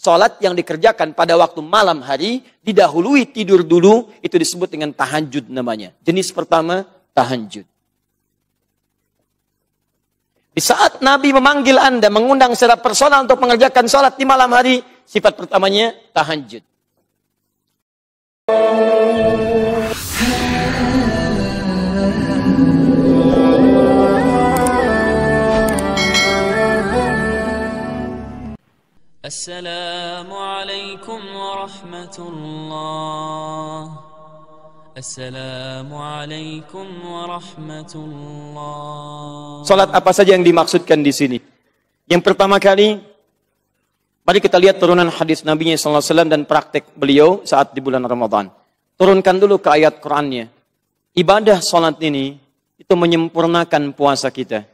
Salat yang dikerjakan pada waktu malam hari, didahului tidur dulu, itu disebut dengan tahajud namanya. Jenis pertama, tahajud. Di saat Nabi memanggil Anda, mengundang secara personal untuk mengerjakan salat di malam hari, sifat pertamanya, tahajud. Assalamualaikum warahmatullah. Assalamualaikum warahmatullah. Salat apa saja yang dimaksudkan di sini? Yang pertama kali, mari kita lihat turunan hadis Nabi SAW dan praktek beliau saat di bulan Ramadan. Turunkan dulu ke ayat Qur'annya. Ibadah salat ini, itu menyempurnakan puasa kita.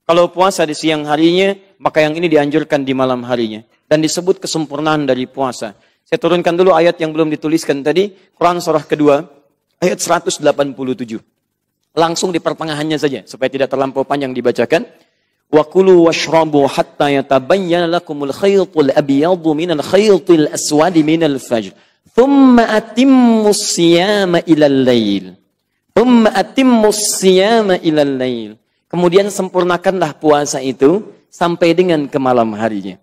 Kalau puasa di siang harinya, maka yang ini dianjurkan di malam harinya. Dan disebut kesempurnaan dari puasa. Saya turunkan dulu ayat yang belum dituliskan tadi. Quran surah kedua, ayat 187. Langsung di pertengahannya saja, supaya tidak terlampau panjang dibacakan. Wa kulu washrabu hatta yatabayyana lakumul khaytul abyadu minal khaytil aswadi minal fajr. Thumma atimmus siyama ilal lail. Thumma atimmus siyama ilal lail. Kemudian sempurnakanlah puasa itu sampai dengan ke malam harinya.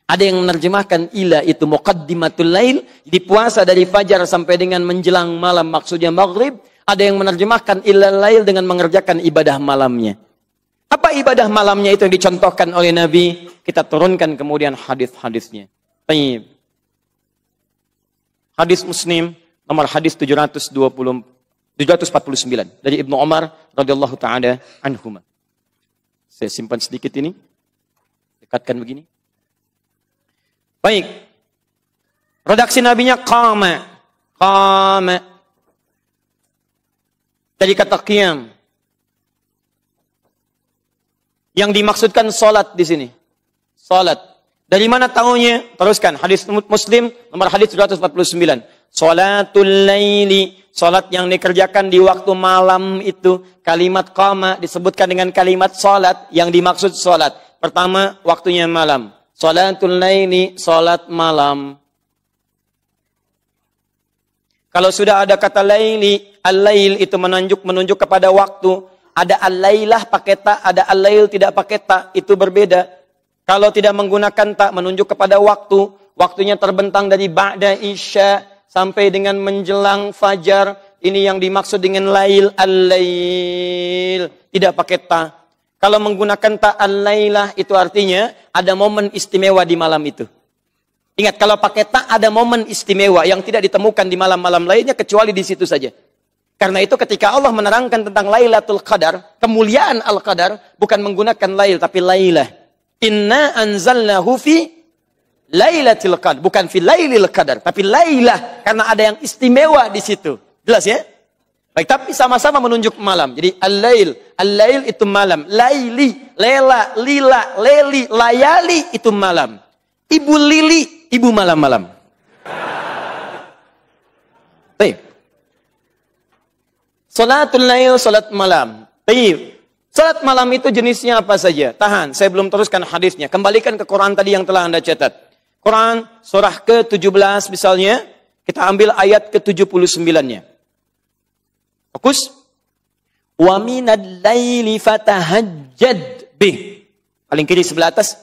Ada yang menerjemahkan ila itu muqaddimatul lail, di puasa dari fajar sampai dengan menjelang malam, maksudnya maghrib. Ada yang menerjemahkan ila lail dengan mengerjakan ibadah malamnya. Apa ibadah malamnya itu yang dicontohkan oleh Nabi? Kita turunkan kemudian hadis-hadisnya. Baik. Hadis Muslim nomor hadis 749 dari Ibnu Umar radhiyallahu taala anhuma. Saya simpan sedikit ini. Dekatkan begini. Baik. Redaksi nabinya qama. Qama. Dari kata qiyam. Yang dimaksudkan salat di sini. Salat. Dari mana tahunya? Teruskan. Hadis Muslim nomor hadis 749. Salatul laili. Salat yang dikerjakan di waktu malam itu. Kalimat qama disebutkan dengan kalimat salat. Yang dimaksud salat. Pertama, waktunya malam. Salatul laili, salat malam. Kalau sudah ada kata laili, al-lail itu menunjuk kepada waktu. Ada al-lailah pakai ta, ada al-lail tidak pakai ta, itu berbeda. Kalau tidak menggunakan ta, menunjuk kepada waktu. Waktunya terbentang dari ba'da isya sampai dengan menjelang fajar. Ini yang dimaksud dengan lail, al-lail. Tidak pakai ta. Kalau menggunakan ta al-lailah itu artinya ada momen istimewa di malam itu. Ingat, kalau pakai ta ada momen istimewa yang tidak ditemukan di malam-malam lainnya kecuali di situ saja. Karena itu ketika Allah menerangkan tentang Lailatul Qadar, kemuliaan Al-Qadar bukan menggunakan lail tapi lailah. Inna anzalnahu fi Lailatul Qadar, bukan fi Lailil Qadar, tapi lailah karena ada yang istimewa di situ. Jelas ya? Baik, tapi sama-sama menunjuk malam. Jadi al-lail, al-lail itu malam. Laili, lela, lila, leli, layali itu malam. Ibu lili, ibu malam-malam. Baik. Salatul lail, salat malam. Baik. Salat malam itu jenisnya apa saja? Tahan, saya belum teruskan hadisnya. Kembalikan ke Quran tadi yang telah Anda catat. Quran surah ke-17 misalnya, kita ambil ayat ke-79-nya. Fokus. Wa minal laili fatahajjad bih. Paling kiri sebelah atas.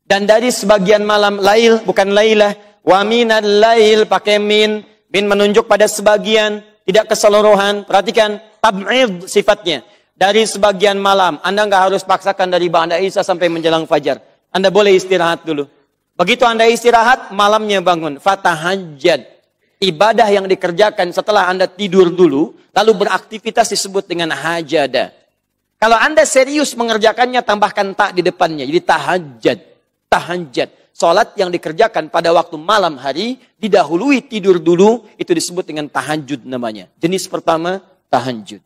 Dan dari sebagian malam, lail bukan lailah. Wa minal lail pakai min. Min menunjuk pada sebagian, tidak keseluruhan. Perhatikan tab'id sifatnya. Dari sebagian malam. Anda nggak harus paksakan dari ba'da isya sampai menjelang fajar. Anda boleh istirahat dulu. Begitu Anda istirahat, malamnya bangun. Fatahajjad. Ibadah yang dikerjakan setelah Anda tidur dulu, lalu beraktivitas disebut dengan hajada. Kalau Anda serius mengerjakannya, tambahkan tak di depannya. Jadi tahajjad. Tahajjad. Salat yang dikerjakan pada waktu malam hari, didahului tidur dulu, itu disebut dengan tahajud namanya. Jenis pertama, tahajud.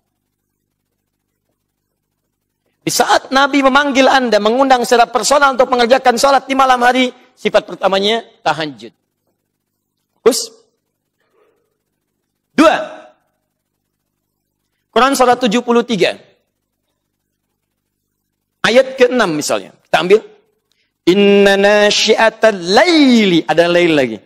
Di saat Nabi memanggil Anda, mengundang secara personal untuk mengerjakan salat di malam hari, sifat pertamanya, tahajud. Fokus. 2. Quran surah 73. Ayat ke-6 misalnya. Kita ambil. Inna nasyi'atal laili, ada lail lagi.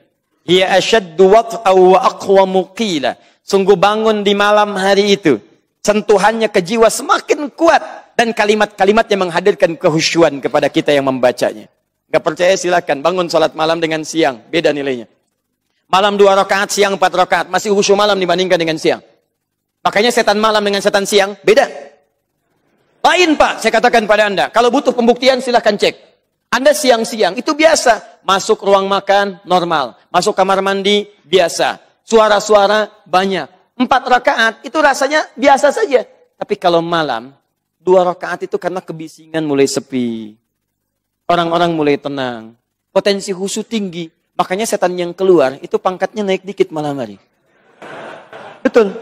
Hiya asyaddu wat'aw wa aqwamu qila. Sungguh bangun di malam hari itu, sentuhannya ke jiwa semakin kuat dan kalimat-kalimat yang menghadirkan kehusyuan kepada kita yang membacanya. Gak percaya silakan bangun salat malam dengan siang, beda nilainya. Malam 2 rakaat, siang 4 rakaat, masih khusyuk malam dibandingkan dengan siang. Makanya setan malam dengan setan siang beda. Lain Pak, saya katakan pada Anda, kalau butuh pembuktian silahkan cek. Anda siang-siang, itu biasa. Masuk ruang makan, normal. Masuk kamar mandi, biasa. Suara-suara, banyak. 4 rakaat, itu rasanya biasa saja. Tapi kalau malam, 2 rakaat itu karena kebisingan mulai sepi. Orang-orang mulai tenang. Potensi khusyuk tinggi. Makanya setan yang keluar, itu pangkatnya naik dikit malam hari. Betul.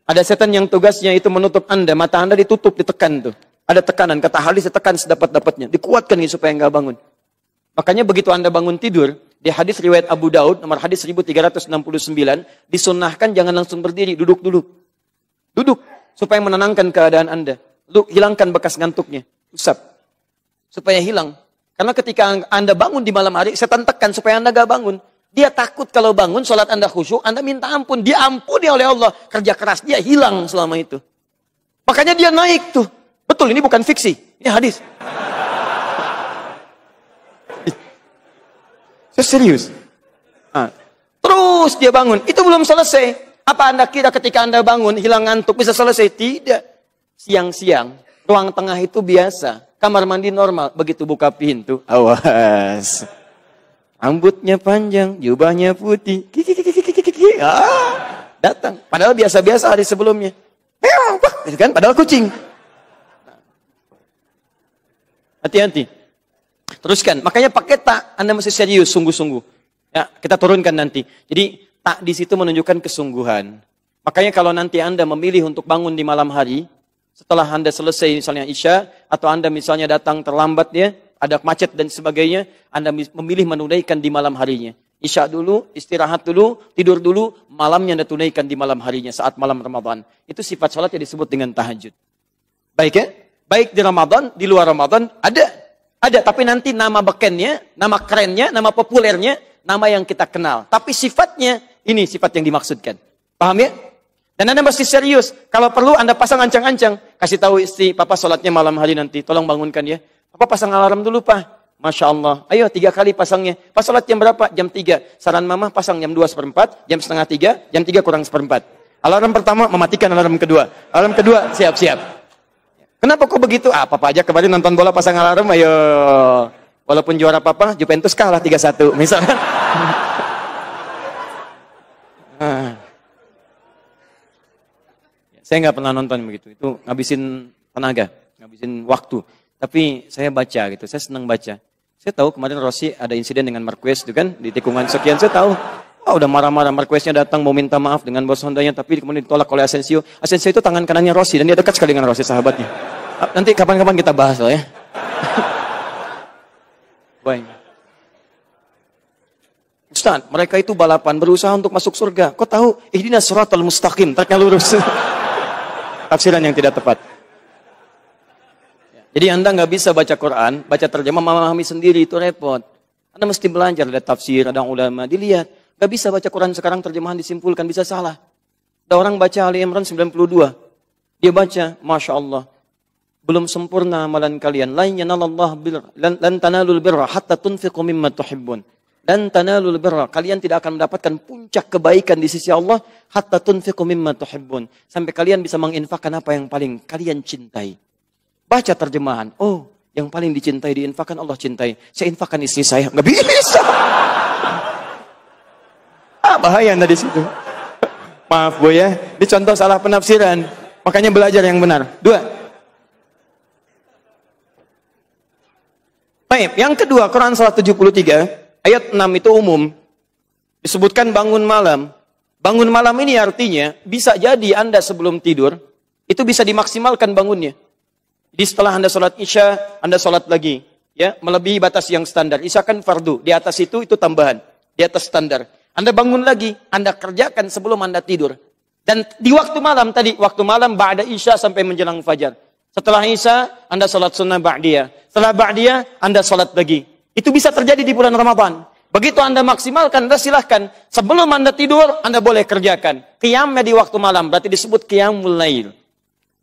Ada setan yang tugasnya itu menutup Anda, mata Anda ditutup, ditekan tuh. Ada tekanan, kata hadis ditekan sedapat-dapatnya. Dikuatkan nih supaya nggak bangun. Makanya begitu Anda bangun tidur, di hadis riwayat Abu Daud, nomor hadis 1369, disunnahkan jangan langsung berdiri, duduk dulu. Duduk, supaya menenangkan keadaan Anda. Lalu hilangkan bekas ngantuknya, usap. Supaya hilang. Karena ketika Anda bangun di malam hari, setan tekan supaya Anda nggak bangun. Dia takut kalau bangun, sholat Anda khusyuk, Anda minta ampun. Dia ampuni oleh Allah. Kerja keras dia hilang selama itu. Makanya dia naik tuh. Betul, ini bukan fiksi. Ini hadis. Saya serius. Terus dia bangun. Itu belum selesai. Apa Anda kira ketika Anda bangun, hilang ngantuk, bisa selesai? Tidak. Siang-siang, ruang tengah itu biasa. Kamar mandi normal. Begitu buka pintu, awas. Rambutnya panjang, jubahnya putih. Datang. Padahal biasa-biasa hari sebelumnya. Kan? Padahal kucing. Hati-hati. Teruskan. Makanya pakai tak. Anda mesti serius, sungguh-sungguh. Ya, kita turunkan nanti. Jadi, tak di situ menunjukkan kesungguhan. Makanya kalau nanti Anda memilih untuk bangun di malam hari, setelah Anda selesai misalnya Isya, atau Anda misalnya datang terlambat ya, ada macet dan sebagainya, Anda memilih menunaikan di malam harinya. Isya dulu, istirahat dulu, tidur dulu, malamnya Anda tunaikan di malam harinya saat malam Ramadan. Itu sifat sholat yang disebut dengan tahajud. Baik ya? Baik di Ramadan, di luar Ramadan, ada. Ada, tapi nanti nama bekennya, nama kerennya, nama populernya, nama yang kita kenal. Tapi sifatnya, ini sifat yang dimaksudkan. Paham ya? Dan Anda mesti serius. Kalau perlu Anda pasang ancang-ancang. Kasih tahu istri, Papa sholatnya malam hari nanti. Tolong bangunkan ya. Papa pasang alarm dulu, Pak. Masya Allah. Ayo 3 kali pasangnya. Pas sholat jam berapa? Jam 3. Saran Mama pasang jam 2:15, jam setengah 3, jam 3 kurang 1/4. Alarm pertama mematikan alarm kedua. Alarm kedua siap-siap. Kenapa kok begitu? Papa aja kemarin nonton bola pasang alarm, ayo. Walaupun juara Papa, Juventus kalah 3-1 misalnya. Saya nggak pernah nonton begitu. Itu ngabisin tenaga, ngabisin waktu. Tapi saya baca gitu, saya senang baca. Saya tahu kemarin Rossi ada insiden dengan Marquez itu kan, di tikungan sekian saya tahu. Udah marah-marah, Marqueznya datang mau minta maaf dengan bos Hondanya, tapi kemudian ditolak oleh Asensio. Asensio itu tangan kanannya Rossi, dan dia dekat sekali dengan Rossi, sahabatnya. Nanti kapan-kapan kita bahas loh ya. Baik. Ustaz, mereka itu balapan, berusaha untuk masuk surga. Kok tahu? Ihdinas siratal mustaqim, tareknya lurus. Tafsiran yang tidak tepat. Jadi Anda nggak bisa baca Quran, baca terjemah, memahami sendiri, itu repot. Anda mesti belajar, ada tafsir, ada ulama, dilihat. Gak bisa baca Quran sekarang terjemahan disimpulkan, bisa salah. Ada orang baca Ali Imran 92. Dia baca, Masya Allah. Belum sempurna amalan kalian. Lan tanalul birra hatta tunfiqu mimma tuhibbun. Lan tanalul birra. Kalian tidak akan mendapatkan puncak kebaikan di sisi Allah. Hatta tunfiqu mimma tuhibbun. Sampai kalian bisa menginfakkan apa yang paling kalian cintai. Baca terjemahan. Oh, yang paling dicintai diinfakkan Allah cintai. Saya infakkan istri saya. Gak bisa. Bahaya Anda di situ. Maaf Bu ya, ini contoh salah penafsiran. Makanya belajar yang benar. 2. Baik, yang kedua Quran surah 73 ayat 6 itu umum. Disebutkan bangun malam. Bangun malam ini artinya bisa jadi Anda sebelum tidur itu bisa dimaksimalkan bangunnya. Jadi setelah Anda sholat Isya, Anda sholat lagi, ya, melebihi batas yang standar. Isya kan fardu, di atas itu tambahan, di atas standar. Anda bangun lagi, Anda kerjakan sebelum Anda tidur. Dan di waktu malam tadi, waktu malam ba'da Isya sampai menjelang fajar. Setelah Isya, Anda sholat sunnah ba'diyah. Setelah ba'diyah, Anda sholat lagi. Itu bisa terjadi di bulan Ramadan. Begitu Anda maksimalkan, Anda silahkan. Sebelum Anda tidur, Anda boleh kerjakan. Qiyamnya di waktu malam, berarti disebut qiyamul lail.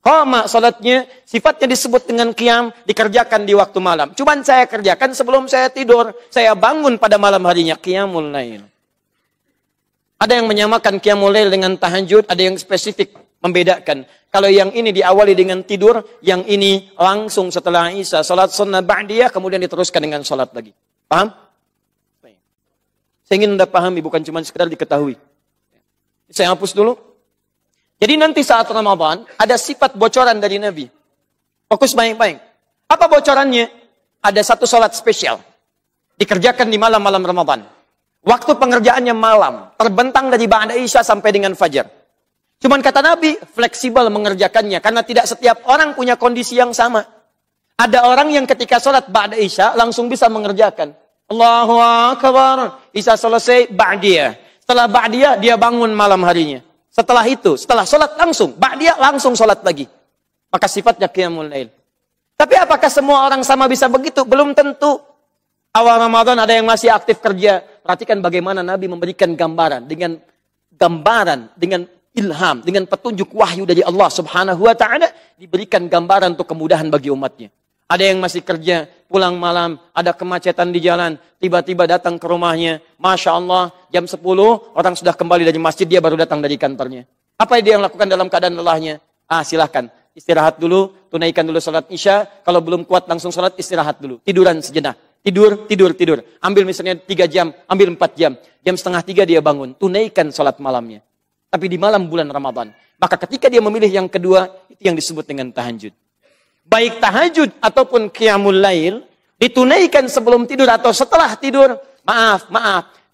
Qama, sholatnya, sifatnya disebut dengan qiyam, dikerjakan di waktu malam. Cuman saya kerjakan sebelum saya tidur. Saya bangun pada malam harinya, qiyamul lail. Ada yang menyamakan qiyamul lail dengan tahajud, ada yang spesifik membedakan. Kalau yang ini diawali dengan tidur, yang ini langsung setelah Isya, salat sunnah ba'diyah, kemudian diteruskan dengan salat lagi. Paham? Saya ingin Anda pahami, bukan cuma sekedar diketahui. Saya hapus dulu. Jadi nanti saat Ramadan, ada sifat bocoran dari Nabi. Fokus baik-baik. Apa bocorannya? Ada satu salat spesial. Dikerjakan di malam-malam Ramadan. Waktu pengerjaannya malam. Terbentang dari ba'da Isya sampai dengan fajar. Cuman kata Nabi, fleksibel mengerjakannya. Karena tidak setiap orang punya kondisi yang sama. Ada orang yang ketika sholat ba'da Isya, langsung bisa mengerjakan. Allahu Akbar. Isya selesai, ba'diyah. Setelah ba'diyah, dia bangun malam harinya. Setelah itu, setelah sholat langsung, ba'diyah langsung sholat lagi. Maka sifatnya qiyamul lail. Tapi apakah semua orang sama bisa begitu? Belum tentu. Awal Ramadan ada yang masih aktif kerja. Perhatikan bagaimana Nabi memberikan gambaran. Dengan ilham, dengan petunjuk wahyu dari Allah Subhanahu wa ta'ala, diberikan gambaran untuk kemudahan bagi umatnya. Ada yang masih kerja, pulang malam, ada kemacetan di jalan, tiba-tiba datang ke rumahnya, Masya Allah, jam 10, orang sudah kembali dari masjid, dia baru datang dari kantornya. Apa yang dia lakukan dalam keadaan lelahnya? Silahkan, istirahat dulu, tunaikan dulu salat Isya, kalau belum kuat langsung salat, istirahat dulu, tiduran sejenak. Tidur. Ambil misalnya 3 jam, ambil 4 jam. Jam setengah 3 dia bangun, tunaikan salat malamnya. Tapi di malam bulan Ramadan. Maka ketika dia memilih yang kedua, itu yang disebut dengan tahajud. Baik tahajud ataupun qiyamul lail, ditunaikan sebelum tidur atau setelah tidur. Maaf.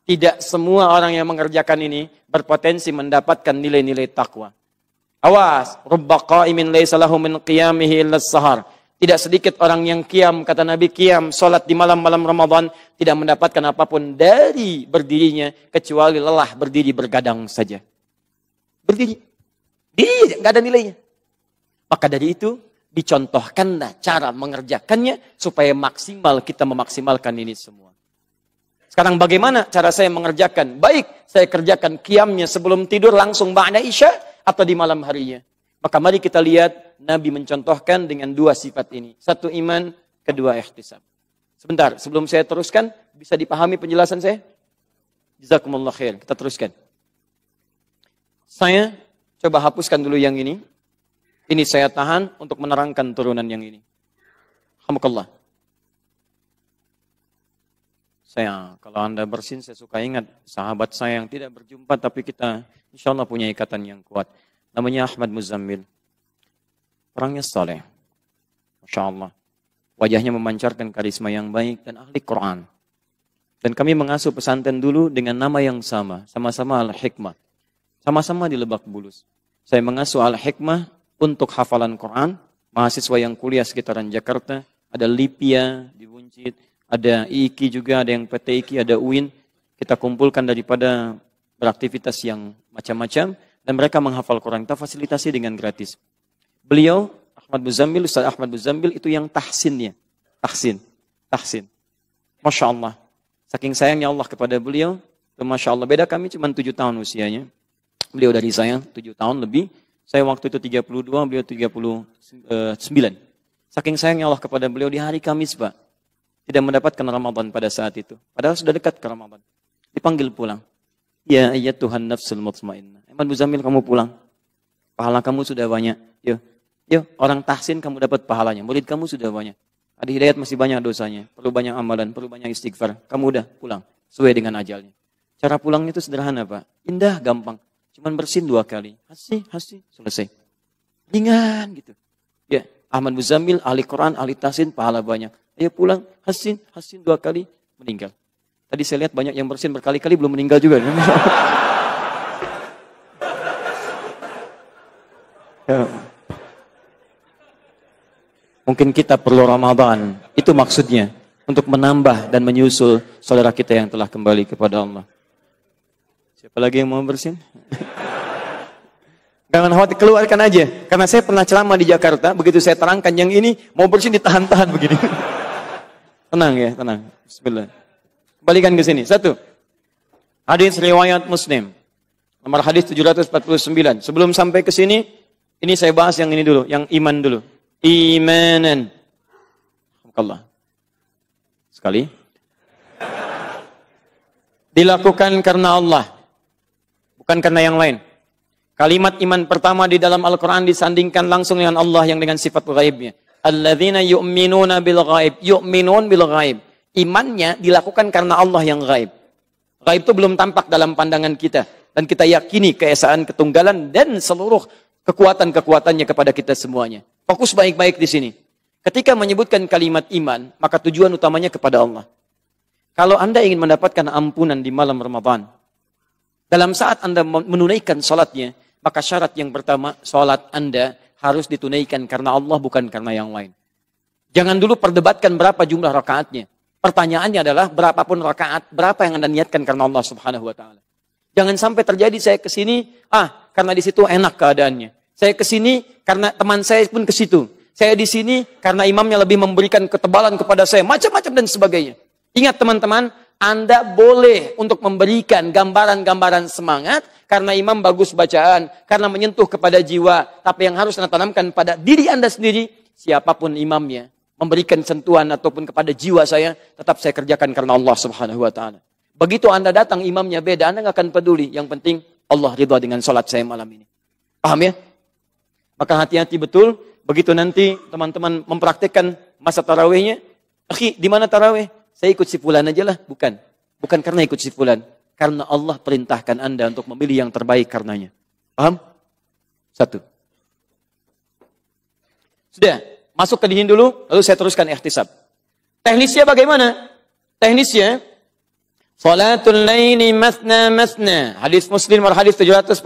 Tidak semua orang yang mengerjakan ini berpotensi mendapatkan nilai-nilai takwa. Awas, rubba qa'imin laysa lahu min qiyamihi illa as-sahar. Tidak sedikit orang yang qiyam, kata Nabi, qiyam, salat di malam-malam Ramadan, tidak mendapatkan apapun dari berdirinya, kecuali lelah berdiri bergadang saja. Berdiri. Diri nggak ada nilainya. Maka dari itu, dicontohkanlah cara mengerjakannya, supaya maksimal kita memaksimalkan ini semua. Sekarang bagaimana cara saya mengerjakan? Baik, saya kerjakan qiyamnya sebelum tidur langsung ba'da Isya, atau di malam harinya. Maka mari kita lihat Nabi mencontohkan dengan 2 sifat ini. 1 iman, 2 ihtisab. Sebentar, sebelum saya teruskan, bisa dipahami penjelasan saya? Jazakumullah khair. Kita teruskan. Saya coba hapuskan dulu yang ini. Ini saya tahan untuk menerangkan turunan yang ini. Alhamdulillah. Kalau Anda bersin, saya suka ingat sahabat saya yang tidak berjumpa, tapi kita insya Allah punya ikatan yang kuat. Namanya Ahmad Muzammil. Orangnya saleh. Masya Allah. Wajahnya memancarkan karisma yang baik dan ahli Quran. Dan kami mengasuh pesantren dulu dengan nama yang sama. Sama-sama Al-Hikmah. Sama-sama di Lebak Bulus. Saya mengasuh Al-Hikmah untuk hafalan Quran. Mahasiswa yang kuliah sekitaran Jakarta. Ada Lipia di Buncit. Ada IIKI juga, ada yang PT IIKI, ada UIN. Kita kumpulkan daripada beraktivitas yang macam-macam. Dan mereka menghafal Quran. Kita fasilitasi dengan gratis. Beliau, Ustaz Ahmad Muzammil, itu yang tahsinnya. Tahsin. Masya Allah. Saking sayangnya Allah kepada beliau. Masya Allah. Beda kami cuma 7 tahun usianya. Beliau dari saya 7 tahun lebih. Saya waktu itu 32, beliau 39. Saking sayangnya Allah kepada beliau di hari Kamis, Pak. Tidak mendapatkan Ramadan pada saat itu. Padahal sudah dekat ke Ramadan. Dipanggil pulang. Ya ayyatuhan nafsul mutmainnah. Ahmad Muzammil, kamu pulang. Pahala kamu sudah banyak. Yo, orang tahsin kamu dapat pahalanya. Murid kamu sudah banyak. Adi Hidayat masih banyak dosanya. Perlu banyak amalan, perlu banyak istighfar. Kamu udah pulang. Sesuai dengan ajalnya. Cara pulangnya itu sederhana, Pak. Indah, gampang. Cuman bersin 2 kali. Hasih, selesai. Ringan gitu. Ya, Ahmad Muzammil, ahli Quran, ahli tahsin, pahala banyak. Ayo pulang, hasin 2 kali, meninggal. Tadi saya lihat banyak yang bersin berkali-kali belum meninggal juga. Ya. Mungkin kita perlu Ramadan. Itu maksudnya. Untuk menambah dan menyusul saudara kita yang telah kembali kepada Allah. Siapa lagi yang mau bersin? Jangan khawatir, keluarkan aja. Karena saya pernah ceramah di Jakarta, begitu saya terangkan yang ini, mau bersih ditahan-tahan begini. Tenang ya, tenang. Bismillah. Kembalikan ke sini. Satu. Hadis riwayat Muslim. Nomor hadis 749. Sebelum sampai ke sini, ini saya bahas yang ini dulu, yang iman dulu. Imanan. Allah. Sekali. Dilakukan karena Allah. Bukan karena yang lain. Kalimat iman pertama di dalam Al-Quran disandingkan langsung dengan Allah yang dengan sifat ghaibnya. Alladzina yu'minuna bil ghaib. Yu'minun bil ghaib. Imannya dilakukan karena Allah yang ghaib. Ghaib itu belum tampak dalam pandangan kita. Dan kita yakini keesaan ketunggalan dan seluruh kekuatan-kekuatannya kepada kita semuanya. Fokus baik-baik di sini. Ketika menyebutkan kalimat iman, maka tujuan utamanya kepada Allah. Kalau Anda ingin mendapatkan ampunan di malam Ramadan, dalam saat Anda menunaikan salatnya, maka syarat yang pertama, salat Anda harus ditunaikan karena Allah, bukan karena yang lain. Jangan dulu perdebatkan berapa jumlah rakaatnya. Pertanyaannya adalah berapapun rakaat, berapa yang Anda niatkan karena Allah Subhanahu wa taala. Jangan sampai terjadi saya ke sini, karena di situ enak keadaannya. Saya ke sini karena teman saya pun ke situ. Saya di sini karena imamnya lebih memberikan ketebalan kepada saya, macam-macam dan sebagainya. Ingat teman-teman, Anda boleh untuk memberikan gambaran-gambaran semangat karena imam bagus bacaan, karena menyentuh kepada jiwa. Tapi yang harus Anda tanamkan pada diri Anda sendiri, siapapun imamnya, memberikan sentuhan ataupun kepada jiwa saya, tetap saya kerjakan karena Allah Subhanahu wa taala. Begitu Anda datang imamnya beda, Anda nggak akan peduli. Yang penting Allah ridha dengan salat saya malam ini. Paham ya? Maka hati-hati betul. Begitu nanti teman-teman mempraktikkan masa tarawihnya, akhi, di mana tarawih? Saya ikut si fulan aja lah. Bukan. Bukan karena ikut si fulan. Karena Allah perintahkan Anda untuk memilih yang terbaik karenanya. Paham? Satu. Sudah. Masuk ke dini dulu, lalu saya teruskan ihtisab. Teknisnya bagaimana? Teknisnya, Salatul laili masna masna. Hadis Muslim hadis 749.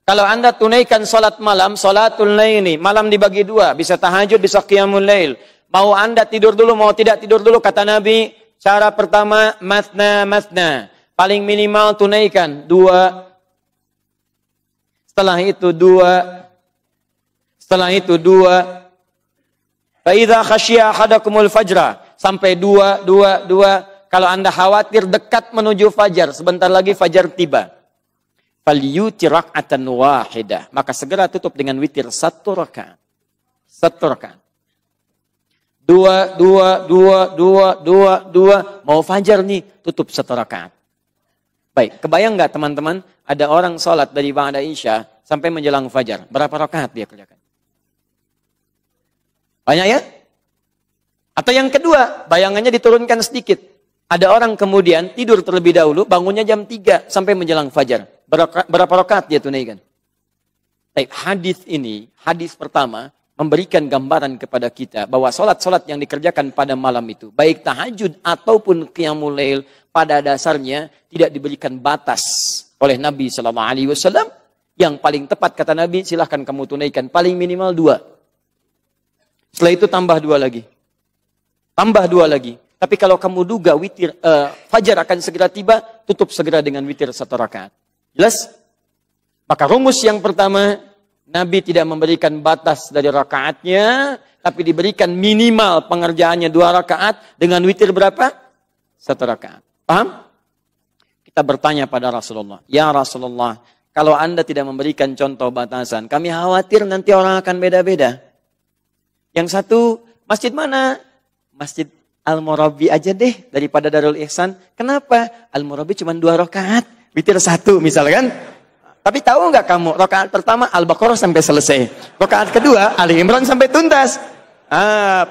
Kalau Anda tunaikan salat malam, salatul laili, malam dibagi dua, bisa tahajud, bisa qiyamul lail. Mau Anda tidur dulu, mau tidak tidur dulu, kata Nabi, cara pertama masna masna. Paling minimal tunaikan 2. Setelah itu 2. Setelah itu 2. Fa idza khasyiya ahadakumul fajra, sampai 2. Kalau Anda khawatir dekat menuju fajar, sebentar lagi fajar tiba. Falyutir rak'atan wahidah, maka segera tutup dengan witir 1 rakaat. 1 rakaat. 2. Mau fajar nih, tutup 1 rakaat. Baik, kebayang nggak teman-teman, ada orang sholat dari ba'da isya sampai menjelang fajar. Berapa rakaat dia kerjakan? Banyak ya? Atau yang kedua, bayangannya diturunkan sedikit. Ada orang kemudian tidur terlebih dahulu, bangunnya jam 3 sampai menjelang fajar. Berapa rakaat dia tunaikan? Baik, hadis ini, hadis pertama, memberikan gambaran kepada kita bahwa sholat-sholat yang dikerjakan pada malam itu, baik tahajud ataupun qiyamul lail, pada dasarnya tidak diberikan batas oleh Nabi SAW. Yang paling tepat kata Nabi, silahkan kamu tunaikan paling minimal 2. Setelah itu tambah 2 lagi. Tambah 2 lagi. Tapi kalau kamu duga witir fajar akan segera tiba, tutup segera dengan witir 1 rakaat. Jelas? Maka rumus yang pertama, Nabi tidak memberikan batas dari rakaatnya, tapi diberikan minimal pengerjaannya 2 rakaat dengan witir berapa? 1 rakaat. Paham? Kita bertanya pada Rasulullah, ya Rasulullah, kalau Anda tidak memberikan contoh batasan, kami khawatir nanti orang akan beda-beda. Yang satu, masjid mana? Masjid Al-Murabi aja deh daripada Darul Ihsan. Kenapa? Al-Murabi cuma 2 rakaat, witir 1 misalkan. Tapi tahu nggak kamu, rakaat pertama Al-Baqarah sampai selesai. Rakaat kedua Ali Imran sampai tuntas.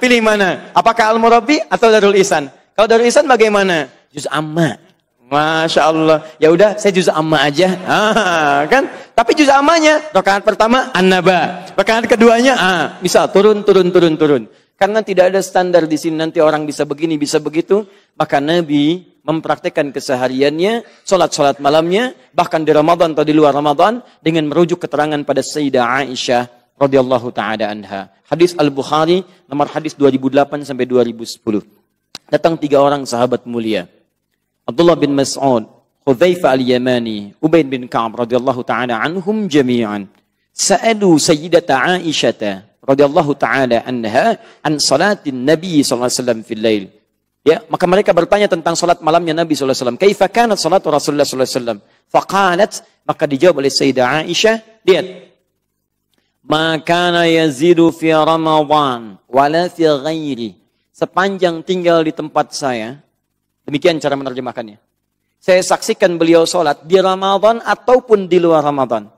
Pilih mana? Apakah Al-Murabi atau Darul Ihsan? Kalau Darul Ihsan bagaimana? Juz amma. Masya Allah. Ya udah, saya juz amma aja. Kan? Tapi juz ammanya rakaat pertama An-Naba. Rakaat keduanya misal turun. Karena tidak ada standar di sini, nanti orang bisa begini, bisa begitu. Maka Nabi mempraktekkan kesehariannya, sholat malamnya, bahkan di Ramadan atau di luar Ramadan, dengan merujuk keterangan pada Sayyidah Aisyah radhiyallahu ta'ala anha. Hadis Al-Bukhari, nomor hadis 2008 sampai 2010. Datang 3 orang sahabat mulia. Abdullah bin Mas'ud, Hudzaifah al-Yamani, Ubay bin Ka'ab radhiyallahu taala anhum jami'an. Sa'alu Sayyidata Aisyah radhiyallahu taala anha an salatin Nabi sallallahu alaihi wasallam fil lail. Ya, maka mereka bertanya tentang salat malamnya Nabi sallallahu alaihi wasallam. Kaifa kanat salatu Rasulullah sallallahu alaihi wasallam? Faqalat, maka dijawab oleh Sayyidah Aisyah, lihat. Ma kana yazidu fi Ramadan wala fi ghairi. Sepanjang tinggal di tempat saya, demikian cara menerjemahkannya. Saya saksikan beliau sholat di Ramadan ataupun di luar Ramadan.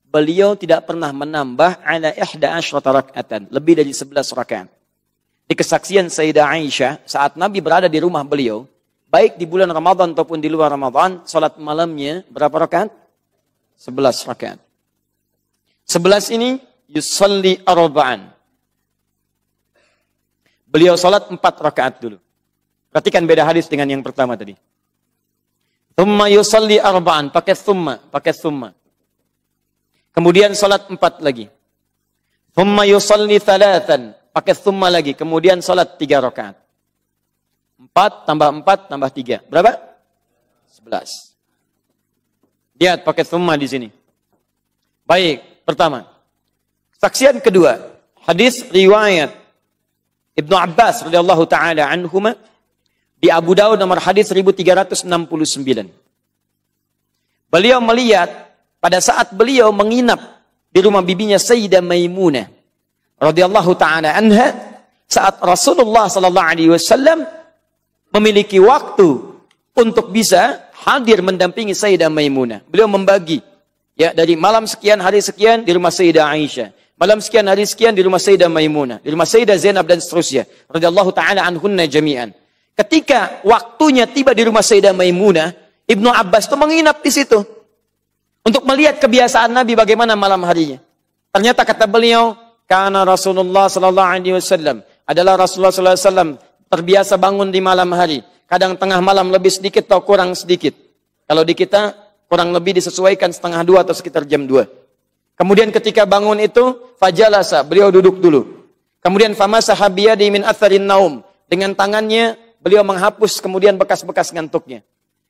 Beliau tidak pernah menambah ala 11 raka'atan, lebih dari 11 rakaat. Di kesaksian Sayyidah Aisyah, saat Nabi berada di rumah beliau, baik di bulan Ramadan ataupun di luar Ramadan, sholat malamnya berapa rakaat? 11 rakaat. 11 ini yusalli arba'an. Beliau sholat 4 rakaat dulu. Perhatikan beda hadis dengan yang pertama tadi. Thumma yusalli arba'an, pakai thumma. Kemudian sholat 4 lagi. Thumma yusalli thalathan, pakai thumma lagi. Kemudian sholat 3 rakaat. 4 tambah 4 tambah 3. Berapa? 11. Lihat pakai thumma di sini. Baik, pertama. Saksian kedua, hadis riwayat Ibnu Abbas radhiyallahu taala anhuma di Abu Daud nomor hadis 1369. Beliau melihat pada saat beliau menginap di rumah bibinya Sayyidah Maimunah radhiyallahu taala anha, saat Rasulullah sallallahu alaihi wasallam memiliki waktu untuk bisa hadir mendampingi Sayyidah Maimunah. Beliau membagi ya dari malam sekian hari sekian di rumah Sayyidah Aisyah. Malam sekian hari sekian di rumah Sayyidah Maimunah, di rumah Sayyidah Zainab dan seterusnya radhiyallahu taala anhunna jami'an. Ketika waktunya tiba di rumah Sayyidah Maimunah, Ibnu Abbas itu menginap di situ untuk melihat kebiasaan Nabi bagaimana malam harinya. Ternyata kata beliau, karena Rasulullah sallallahu alaihi wasallam adalah Rasulullah sallallahu alaihi wasallam terbiasa bangun di malam hari. Kadang tengah malam lebih sedikit atau kurang sedikit. Kalau di kita kurang lebih disesuaikan 1:30 atau sekitar jam 2. Kemudian ketika bangun itu, fajalasa, beliau duduk dulu. Kemudian famasaha biyadi min atharin naum. Dengan tangannya, beliau menghapus kemudian bekas-bekas ngantuknya.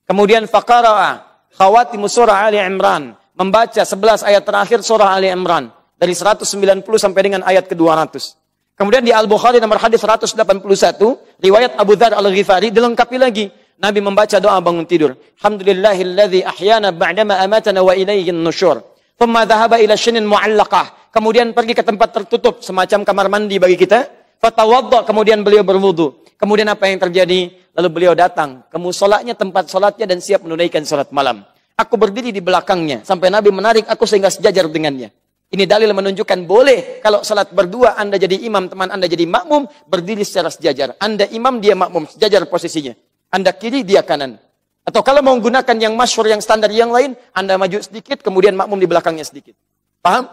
Kemudian faqara'a khawatimu surah Ali Imran. Membaca 11 ayat terakhir surah Ali Imran. Dari 190 sampai dengan ayat ke-200. Kemudian di Al-Bukhari nomor hadis 181, riwayat Abu Dzar Al-Ghifari, dilengkapi lagi. Nabi membaca doa bangun tidur. Alhamdulillahilladzi ahyana ba'dama amatana wa ilayhin nusyur. Thumma dhahaba ila syinin mu'allaqah. Kemudian pergi ke tempat tertutup, semacam kamar mandi bagi kita. Fatawadda, kemudian beliau berwudu. Kemudian apa yang terjadi? Lalu beliau datang ke musolanya, tempat solatnya, dan siap menunaikan solat malam. Aku berdiri di belakangnya, sampai Nabi menarik aku sehingga sejajar dengannya. Ini dalil menunjukkan boleh, kalau salat berdua, Anda jadi imam, teman Anda jadi makmum, berdiri secara sejajar. Anda imam, dia makmum, sejajar posisinya. Anda kiri, dia kanan. Atau kalau mau menggunakan yang masyhur, yang standar yang lain, Anda maju sedikit, kemudian makmum di belakangnya sedikit. Paham?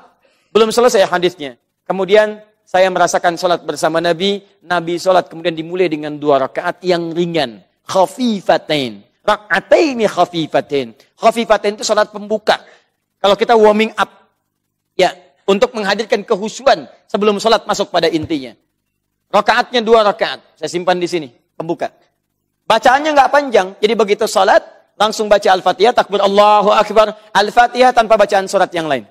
Belum selesai hadisnya. Kemudian saya merasakan sholat bersama Nabi. Nabi sholat kemudian dimulai dengan 2 rakaat yang ringan. Khafifatain. Rak'ataini khafifatain. Khafifatain itu sholat pembuka. Kalau kita warming up. Ya, untuk menghadirkan kehusuan sebelum sholat masuk pada intinya. Rakaatnya 2 rakaat. Saya simpan di sini. Pembuka. Bacaannya nggak panjang. Jadi begitu salat, langsung baca Al-Fatihah, takbir Allahu Akbar, Al-Fatihah tanpa bacaan surat yang lain.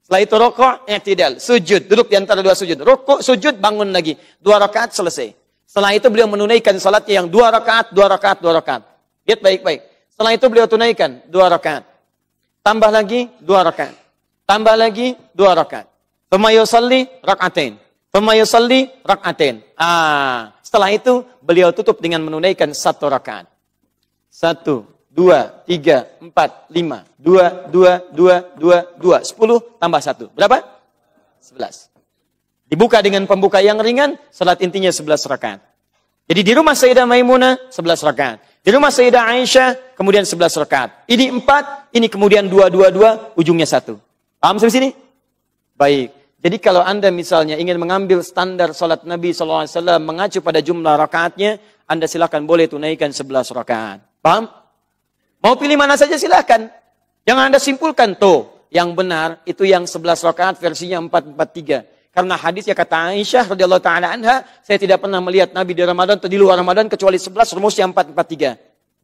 Setelah itu rukuk, i'tidal, sujud, duduk di antara 2 sujud. Rukuk, sujud, bangun lagi. 2 rakaat selesai. Setelah itu beliau menunaikan salatnya yang 2 rakaat, 2 rakaat, 2 rakaat. Lihat baik-baik. Setelah itu beliau tunaikan 2 rakaat. Tambah lagi 2 rakaat. Tambah lagi 2 rakaat. Tsumma yusalli rak'atain. Tsumma yusalli rak'atain. Setelah itu beliau tutup dengan menunaikan 1 rakaat. 1, 2, 3, 4, 5. 2, 2, 2, 2, 2. 10 tambah 1. Berapa? 11. Dibuka dengan pembuka yang ringan, salat intinya 11 rakaat. Jadi di rumah Sayyidah Maimunah 11 rakaat. Di rumah Sayyidah Aisyah kemudian 11 rakaat. Ini 4, ini kemudian 2, 2, 2, ujungnya 1. Paham sampai sini? Baik. Jadi kalau Anda misalnya ingin mengambil standar salat Nabi SAW mengacu pada jumlah rakaatnya, Anda silakan boleh tunaikan 11 rakaat. Paham? Mau pilih mana saja silakan. Jangan Anda simpulkan, tuh, yang benar itu yang 11 rakaat versinya 443. Karena hadisnya kata Aisyah radhiyallahu taala anha, saya tidak pernah melihat Nabi di Ramadan atau di luar Ramadan kecuali 11 rumusnya 443.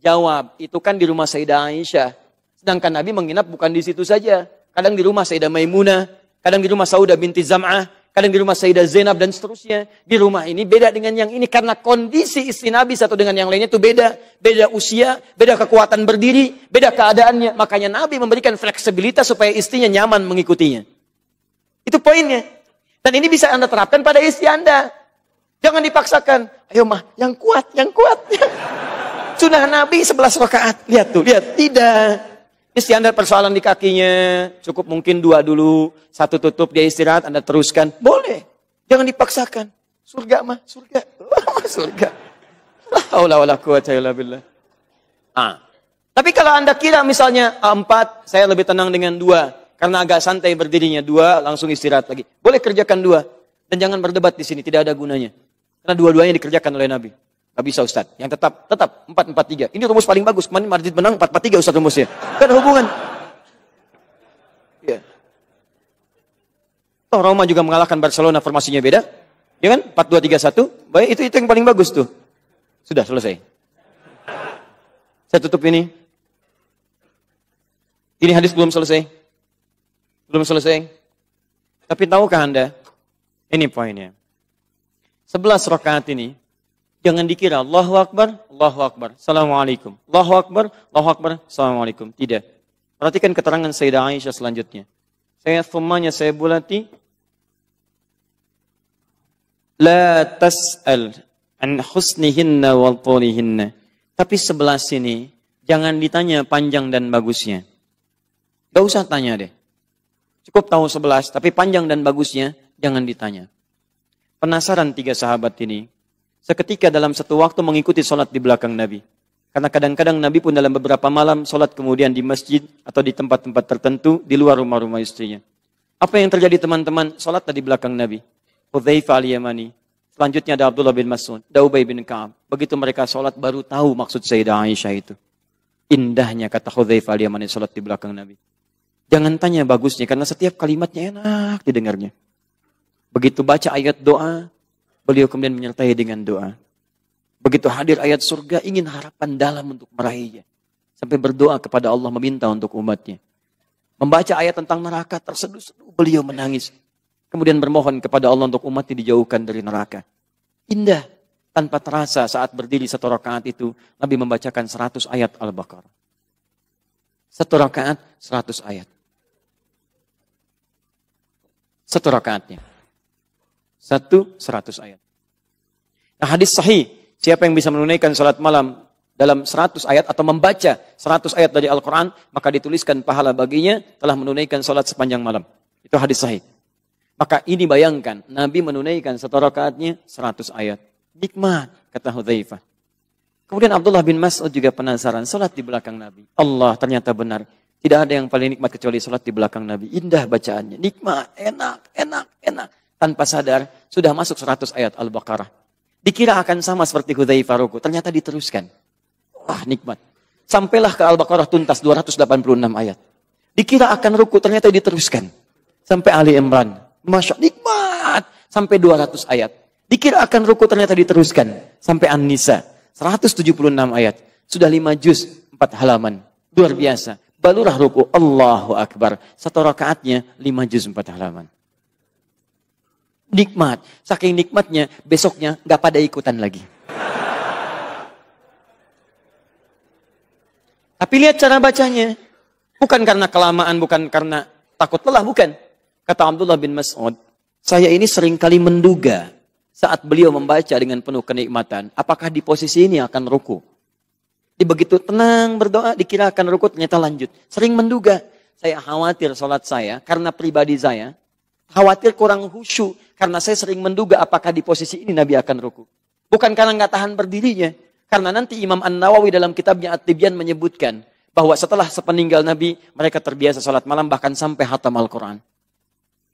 Jawab, itu kan di rumah Sayyidah Aisyah. Sedangkan Nabi menginap bukan di situ saja. Kadang di rumah Sayyidah Maimunah, kadang di rumah Saudah binti Zam'ah, kadang di rumah Sayyidah Zainab dan seterusnya. Di rumah ini beda dengan yang ini karena kondisi istri Nabi satu dengan yang lainnya itu beda. Beda usia, beda kekuatan berdiri, beda keadaannya. Makanya Nabi memberikan fleksibilitas supaya istrinya nyaman mengikutinya. Itu poinnya. Dan ini bisa Anda terapkan pada istri Anda. Jangan dipaksakan. Ayo mah, yang kuat, yang kuat. Sunnah Nabi 11 rakaat. Lihat tuh, lihat. Tidak. Istri Anda persoalan di kakinya. Cukup mungkin 2 dulu. 1 tutup, dia istirahat, Anda teruskan. Boleh. Jangan dipaksakan. Surga mah, surga. Surga. La haula wala quwwata illa billah. Tapi kalau Anda kira misalnya 4, saya lebih tenang dengan 2. Karena agak santai berdirinya. 2, langsung istirahat lagi. Boleh kerjakan 2. Dan jangan berdebat di sini, tidak ada gunanya. Karena dua-duanya dikerjakan oleh Nabi. Gak bisa Ustaz. Yang tetap 4-4-3. Ini rumus paling bagus. Kemarin Madrid menang 4-4-3 Ustaz rumusnya. Gak ada hubungan. Ya. Oh, Roma juga mengalahkan Barcelona, formasinya beda. Ya kan? 4-2-3-1. Baik, itu yang paling bagus tuh. Sudah selesai. Saya tutup ini. Ini hadis belum selesai. Belum selesai. Tapi tahukah Anda? Ini poinnya. 11 rakaat ini. Jangan dikira Allahu Akbar, Assalamualaikum. Allahu Akbar, Assalamualaikum. Tidak. Perhatikan keterangan Sayyidah Aisyah selanjutnya. Saya bulati. La tas'al an husnihinna wal tulihinna. Tapi 11 ini, jangan ditanya panjang dan bagusnya. Gak usah tanya deh. Cukup tahu 11, tapi panjang dan bagusnya, jangan ditanya. Penasaran 3 sahabat ini. Seketika dalam satu waktu mengikuti sholat di belakang Nabi. Karena kadang-kadang Nabi pun dalam beberapa malam sholat kemudian di masjid atau di tempat-tempat tertentu di luar rumah-rumah istrinya. Apa yang terjadi teman-teman? Sholat di belakang Nabi. Hudzaifah al-Yamani. Selanjutnya ada Abdullah bin Mas'ud. Da Ubay bin Ka'ab. Begitu mereka sholat baru tahu maksud Sayyidah Aisyah itu. Indahnya kata Hudzaifah al-Yamani sholat di belakang Nabi. Jangan tanya bagusnya karena setiap kalimatnya enak didengarnya. Begitu baca ayat doa. Beliau kemudian menyertai dengan doa. Begitu hadir ayat surga, ingin harapan dalam untuk meraihnya. Sampai berdoa kepada Allah meminta untuk umatnya. Membaca ayat tentang neraka, terseduh-seduh, beliau menangis. Kemudian bermohon kepada Allah untuk umatnya dijauhkan dari neraka. Indah, tanpa terasa saat berdiri 1 rakaat itu, Nabi membacakan 100 ayat Al-Baqarah. 1 rakaat, 100 ayat. 1 rakaatnya. 100 ayat. Nah, hadis sahih, siapa yang bisa menunaikan salat malam dalam 100 ayat atau membaca 100 ayat dari Al-Quran, maka dituliskan pahala baginya telah menunaikan salat sepanjang malam. Itu hadis sahih. Maka ini bayangkan, Nabi menunaikan 1 rakaatnya 100 ayat. Nikmat, kata Hudzaifah. Kemudian Abdullah bin Mas'ud juga penasaran, salat di belakang Nabi. Allah, ternyata benar. Tidak ada yang paling nikmat kecuali salat di belakang Nabi. Indah bacaannya, nikmat, enak. Tanpa sadar, sudah masuk 100 ayat Al-Baqarah. Dikira akan sama seperti Hudzaifah ruku. Ternyata diteruskan. Wah, nikmat. Sampailah ke Al-Baqarah tuntas 286 ayat. Dikira akan ruku, ternyata diteruskan. Sampai Ali Imran. Masya Allah, nikmat. Sampai 200 ayat. Dikira akan ruku, ternyata diteruskan. Sampai An-Nisa. 176 ayat. Sudah 5 juz, 4 halaman. Luar biasa. Barulah ruku. Allahu Akbar. 1 rakaatnya 5 juz, 4 halaman. Nikmat. Saking nikmatnya, besoknya gak pada ikutan lagi. Tapi lihat cara bacanya. Bukan karena kelamaan, bukan karena takut lelah, bukan. Kata Abdullah bin Mas'ud, saya ini seringkali menduga saat beliau membaca dengan penuh kenikmatan, apakah di posisi ini akan ruku. Di begitu tenang berdoa, dikira akan ruku, ternyata lanjut. Sering menduga. Saya khawatir sholat saya, karena pribadi saya, khawatir kurang khusyuk. Karena saya sering menduga apakah di posisi ini Nabi akan ruku. Bukan karena nggak tahan berdirinya. Karena nanti Imam An-Nawawi dalam kitabnya At-Tibyan menyebutkan bahwa setelah sepeninggal Nabi, mereka terbiasa salat malam bahkan sampai hatam Al-Quran.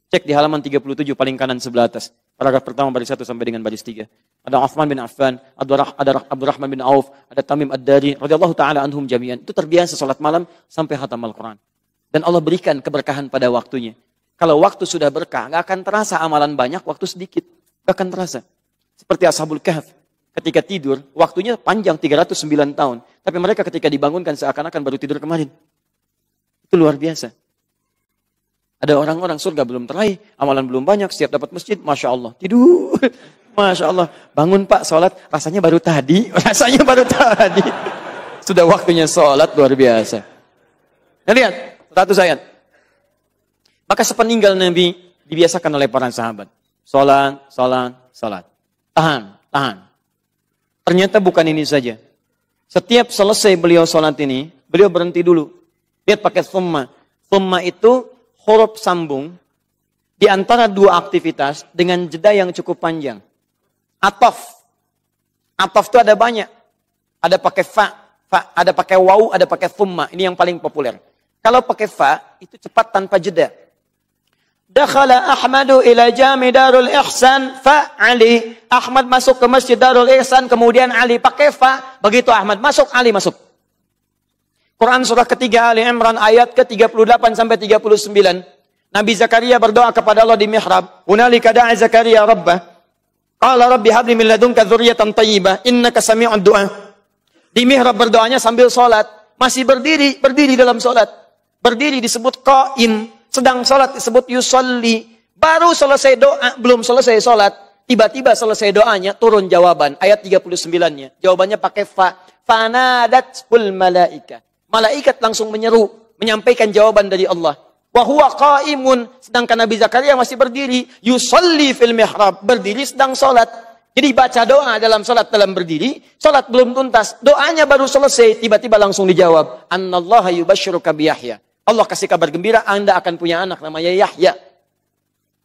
Cek di halaman 37 paling kanan sebelah atas. Paragraf pertama baris 1 sampai dengan baris 3. Ada Uthman bin Affan, ada Abdurrahman bin Auf, ada Tamim Ad-Dari, radhiyallahu ta'ala anhum jami'an. Itu terbiasa salat malam sampai hatam Al-Quran. Dan Allah berikan keberkahan pada waktunya. Kalau waktu sudah berkah, nggak akan terasa amalan banyak, waktu sedikit. Nggak akan terasa. Seperti Ashabul Kahf. ketika tidur, waktunya panjang 309 tahun. Tapi mereka ketika dibangunkan seakan-akan baru tidur kemarin. Itu luar biasa. Ada orang-orang surga belum teraih, amalan belum banyak, siap dapat masjid, Masya Allah. Tidur, Masya Allah. Bangun Pak, sholat, rasanya baru tadi. Rasanya baru tadi. Sudah waktunya sholat, luar biasa. Nah, lihat, status ayat. Maka sepeninggal Nabi, dibiasakan oleh para sahabat. Sholat, sholat, sholat. Tahan. Ternyata bukan ini saja. Setiap selesai beliau sholat ini, beliau berhenti dulu. Lihat pakai thumma. Thumma itu huruf sambung di antara dua aktivitas dengan jeda yang cukup panjang. Atof. Atof itu ada banyak. Ada pakai fa, ada pakai waw, ada pakai thumma. Ini yang paling populer. Kalau pakai fa, itu cepat tanpa jeda. Dakhala Ahmadu ila jami Darul Ihsan fa Ali. Ahmad masuk ke Masjid Darul Ihsan, kemudian Ali pakai fa. Begitu Ahmad masuk, Ali masuk. Quran surah ketiga Ali Imran ayat ke-38 sampai 39. Nabi Zakaria berdoa kepada Allah di mihrab. Hunalika da'a Zakaria rabbah. Qala rabbi habli min ladunka dzurriyyatan thayyibah innaka sami'ud du'a. Di mihrab berdoanya sambil salat, masih berdiri dalam salat. Berdiri disebut qaim, sedang salat disebut yusolli. Baru selesai doa, belum selesai salat, tiba-tiba selesai doanya turun jawaban ayat 39-nya. Jawabannya pakai fa. Fanadatul malaika. Malaikat langsung menyeru, menyampaikan jawaban dari Allah. Wa huwa qaimun, sedangkan Nabi Zakaria masih berdiri, yusolli fil mihrab, berdiri sedang salat. Jadi baca doa dalam salat dalam berdiri, salat belum tuntas, doanya baru selesai, tiba-tiba langsung dijawab, Annallaha yubashshiruka bi Yahya. Allah kasih kabar gembira, Anda akan punya anak namanya Yahya.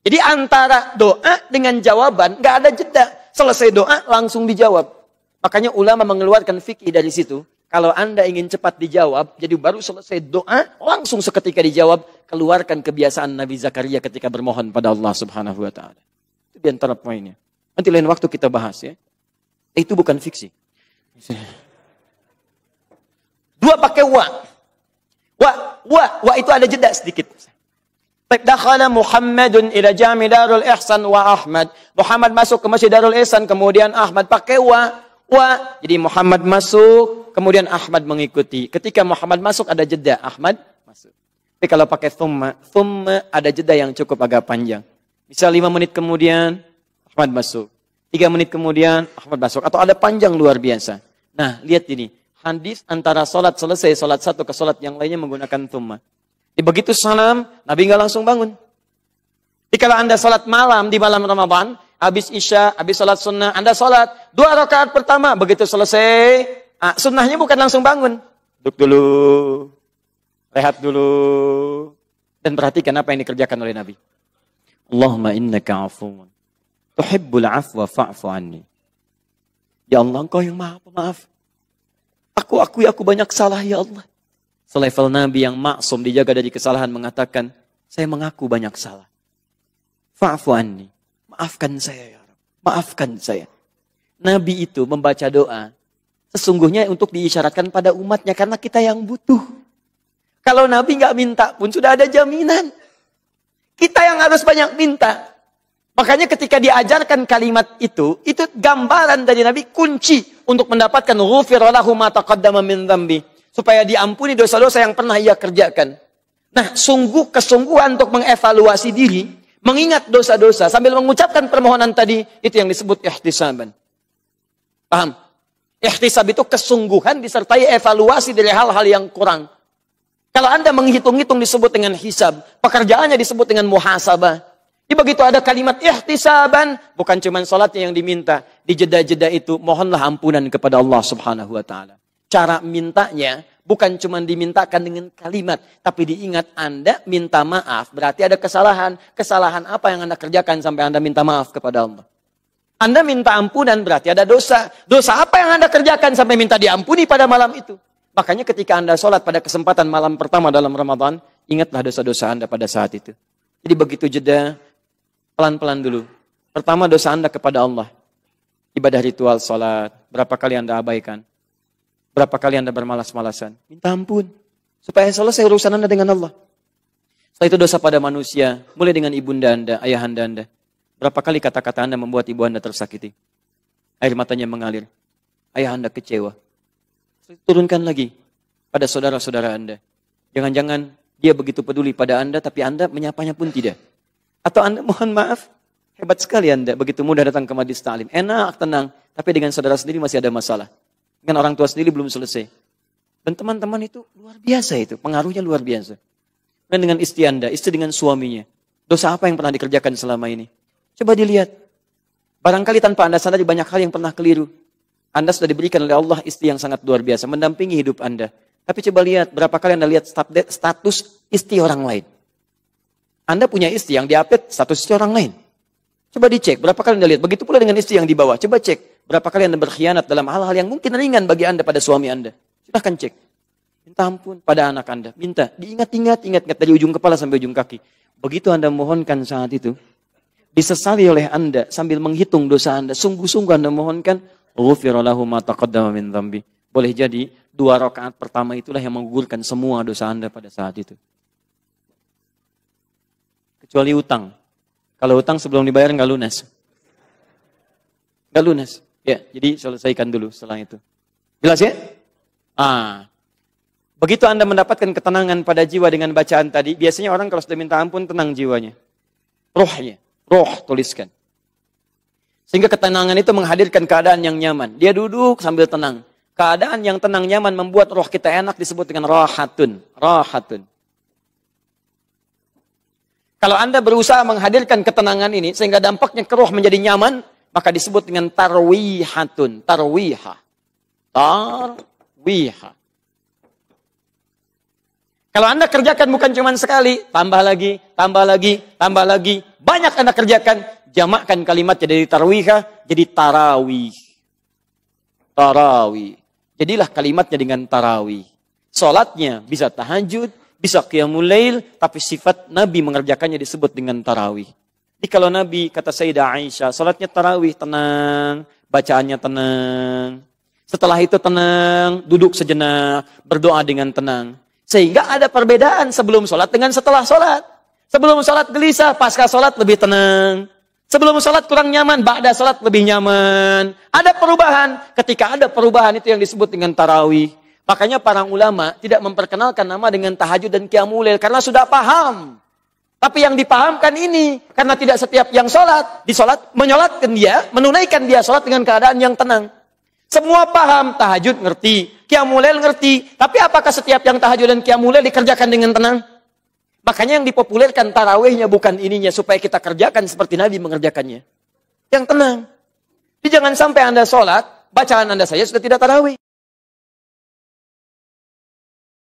Jadi antara doa dengan jawaban nggak ada jeda. Selesai doa langsung dijawab. Makanya ulama mengeluarkan fikih dari situ. Kalau Anda ingin cepat dijawab, jadi baru selesai doa, langsung seketika dijawab, keluarkan kebiasaan Nabi Zakaria ketika bermohon pada Allah Subhanahu wa Ta'ala. Itu di antara poinnya. Nanti lain waktu kita bahas ya. Itu bukan fiksi. Dua pakai wa. Wa itu ada jeda sedikit. Dakhala Muhammadun ila jami Darul Ihsan wa Ahmad. Muhammad masuk ke Masjid Darul Ihsan, kemudian Ahmad pakai wa. Jadi Muhammad masuk, kemudian Ahmad mengikuti. Ketika Muhammad masuk ada jeda, Ahmad masuk. Tapi kalau pakai thumma ada jeda yang cukup agak panjang. Misal 5 menit kemudian Ahmad masuk. 3 menit kemudian Ahmad masuk. Atau ada panjang luar biasa. Nah, lihat ini. Hadis antara sholat selesai, sholat satu ke sholat yang lainnya menggunakan thumma. Jadi begitu salam, Nabi nggak langsung bangun. Jadi kalau Anda sholat malam di malam Ramadan, habis Isya, habis sholat sunnah, Anda sholat 2 rakaat pertama, begitu selesai, sunnahnya bukan langsung bangun. Duduk dulu, rehat dulu, dan perhatikan apa yang dikerjakan oleh Nabi. Allahumma innaka afuun, tuhibbul afwa fa'fu anni. Ya Allah, Engkau yang maha pemaaf. Aku akui aku banyak salah ya Allah. Selevel Nabi yang maksum dijaga dari kesalahan mengatakan, saya mengaku banyak salah. Fa'fu anni. Maafkan saya ya Rabb. Maafkan saya. Nabi itu membaca doa. Sesungguhnya untuk diisyaratkan pada umatnya. Karena kita yang butuh. Kalau Nabi nggak minta pun sudah ada jaminan. Kita yang harus banyak minta. Makanya ketika diajarkan kalimat itu gambaran dari Nabi kunci untuk mendapatkan ghufira lahu ma taqaddama min dzambi, supaya diampuni dosa-dosa yang pernah ia kerjakan. Nah, kesungguhan untuk mengevaluasi diri, mengingat dosa-dosa sambil mengucapkan permohonan tadi, itu yang disebut ihtisaban. Paham? Ihtisab itu kesungguhan disertai evaluasi dari hal-hal yang kurang. Kalau Anda menghitung-hitung disebut dengan hisab, pekerjaannya disebut dengan muhasabah. Jadi begitu ada kalimat ihtisaban, bukan cuma salatnya yang diminta. Di jeda-jeda itu, mohonlah ampunan kepada Allah Subhanahu wa Ta'ala. Cara mintanya, bukan cuma dimintakan dengan kalimat, tapi diingat Anda minta maaf, berarti ada kesalahan. Kesalahan apa yang Anda kerjakan sampai Anda minta maaf kepada Allah? Anda minta ampunan, berarti ada dosa. Dosa apa yang Anda kerjakan sampai minta diampuni pada malam itu? Makanya ketika Anda sholat pada kesempatan malam pertama dalam Ramadan, ingatlah dosa-dosa Anda pada saat itu. Jadi begitu jeda, pelan-pelan dulu. Pertama dosa Anda kepada Allah. Ibadah ritual sholat. Berapa kali Anda abaikan? Berapa kali Anda bermalas-malasan? Minta ampun. Supaya selesai urusan Anda dengan Allah. Setelah itu dosa pada manusia. Mulai dengan ibunda Anda, ayahanda Anda. Berapa kali kata-kata Anda membuat ibu Anda tersakiti? air matanya mengalir. Ayah Anda kecewa. Turunkan lagi pada saudara-saudara Anda. Jangan-jangan dia begitu peduli pada Anda, tapi Anda menyapanya pun tidak. Atau Anda mohon maaf, hebat sekali Anda, begitu mudah datang ke majelis ta'lim. Enak, tenang, tapi dengan saudara sendiri masih ada masalah. Dengan orang tua sendiri belum selesai. Dan teman-teman itu luar biasa itu, pengaruhnya luar biasa. Dan dengan istri Anda, istri dengan suaminya. Dosa apa yang pernah dikerjakan selama ini? Coba dilihat. Barangkali tanpa Anda sadari banyak hal yang pernah keliru. Anda sudah diberikan oleh Allah istri yang sangat luar biasa, mendampingi hidup Anda. Tapi coba lihat, berapa kali Anda lihat status istri orang lain. Anda punya istri yang diupdate status istri orang lain. Coba dicek, berapa kali Anda lihat. Begitu pula dengan istri yang di bawah. Coba cek, berapa kali Anda berkhianat dalam hal-hal yang mungkin ringan bagi Anda pada suami Anda. Silahkan cek. Minta ampun pada anak Anda. Minta, diingat dari ujung kepala sampai ujung kaki. Begitu Anda mohonkan saat itu, disesali oleh Anda sambil menghitung dosa Anda. Sungguh-sungguh Anda mohonkan, ghufira lahu ma taqaddama min dzambi. Boleh jadi 2 rakaat pertama itulah yang menggugurkan semua dosa Anda pada saat itu. Kecuali utang. Kalau utang sebelum dibayar nggak lunas. Nggak lunas. Ya, jadi selesaikan dulu setelah itu. Jelas ya? Begitu Anda mendapatkan ketenangan pada jiwa dengan bacaan tadi, biasanya orang kalau sudah minta ampun tenang jiwanya. Rohnya, roh tuliskan. Sehingga ketenangan itu menghadirkan keadaan yang nyaman. Dia duduk sambil tenang. Keadaan yang tenang nyaman membuat roh kita enak disebut dengan rahatun. Rahatun. Kalau Anda berusaha menghadirkan ketenangan ini sehingga dampaknya ke roh menjadi nyaman, maka disebut dengan tarwihatun. Tarwiha. Tarwiha. Kalau Anda kerjakan bukan cuma sekali, tambah lagi, tambah lagi, tambah lagi. Banyak Anda kerjakan, jamakkan kalimatnya dari tarwiha jadi tarawih. Tarawih. Jadilah kalimatnya dengan tarawih. Salatnya bisa tahajud, bisa qiyamul lail, tapi sifat Nabi mengerjakannya disebut dengan tarawih. Jadi kalau Nabi, kata Sayyidah Aisyah, salatnya tarawih, tenang, bacaannya tenang. Setelah itu tenang, duduk sejenak, berdoa dengan tenang. Sehingga ada perbedaan sebelum sholat dengan setelah sholat. Sebelum sholat gelisah, pasca sholat lebih tenang. Sebelum sholat kurang nyaman, ba'da sholat lebih nyaman. Ada perubahan. Ketika ada perubahan itu yang disebut dengan tarawih. Makanya para ulama tidak memperkenalkan nama dengan tahajud dan qiyamul lail karena sudah paham. Tapi yang dipahamkan ini, karena tidak setiap yang sholat, menyolatkan dia, menunaikan dia sholat dengan keadaan yang tenang. Semua paham, tahajud ngerti, qiyamul lail ngerti. Tapi apakah setiap yang tahajud dan qiyamul lail dikerjakan dengan tenang? Makanya yang dipopulerkan tarawihnya bukan ininya, supaya kita kerjakan seperti Nabi mengerjakannya. Yang tenang. Jadi jangan sampai Anda sholat, bacaan Anda saja sudah tidak tarawih.